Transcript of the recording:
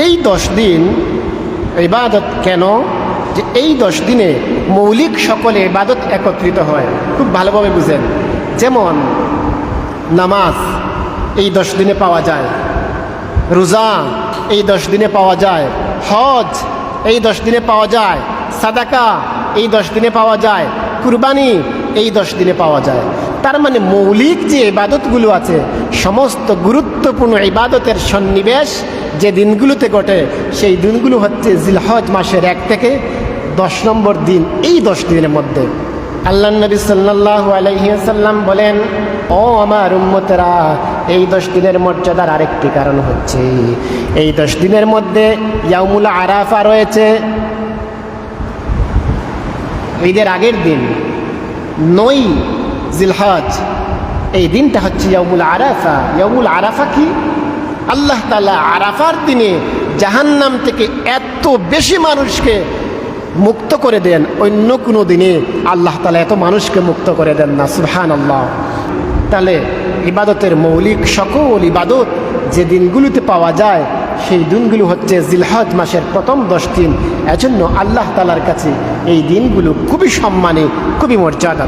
এই 10 দিন ইবাদত কেন, যে এই 10 দিনে মৌলিক সকলে ইবাদত একত্রিত হয়, খুব ভালোভাবে বুঝেন। যেমন নামাজ এই 10 দিনে পাওয়া যায়, রোজা এই 10 দিনে পাওয়া যায়, হজ এই 10 দিনে পাওয়া যায়, সাদাকা এই 10 দিনে পাওয়া যায়, কুরবানি এই 10 দিনে পাওয়া যায়। তার মানে মৌলিক যে ইবাদতগুলো আছে, সমস্ত গুরুত্বপূর্ণ ইবাদতের সন্নিবেশ যে দিনগুলোতে ঘটে, সেই দিনগুলো হচ্ছে জিলহজ মাসের 1 থেকে 10 নম্বর দিন। এই 10 দিনের মধ্যে আল্লাহ নবী সাল্লাল্লাহু আলাইহি ওয়াসাল্লাম বলেন, ও আমার উম্মতেরা, এই 10 দিনের মর্যাদার আরেকটি কারণ হচ্ছে এই 10 দিনের মধ্যে ইয়াউমুল আরাফা রয়েছে, ঈদের আগের দিন 9 জিলহজ। এই দিনটা হচ্ছে ইয়াউমুল আরাফা। ইয়াউমুল আরাফা কি? আল্লাহ তাআলা আরাফার দিনে জাহান্নাম থেকে এত বেশি মানুষকে মুক্ত করে দেন, অন্য কোনো দিনে আল্লাহ তাআলা এত মানুষকে মুক্ত করে দেন না। সুবহানাল্লাহ। তাহলে ইবাদতের মৌলিক সকল ইবাদত যে দিনগুলোতে পাওয়া যায়, সেই দিনগুলো হচ্ছে জিলহজ মাসের প্রথম 10 দিন। এজন্য আল্লাহ তাআলার কাছে এই দিনগুলো খুবই সম্মানী, খুবই মর্যাদা।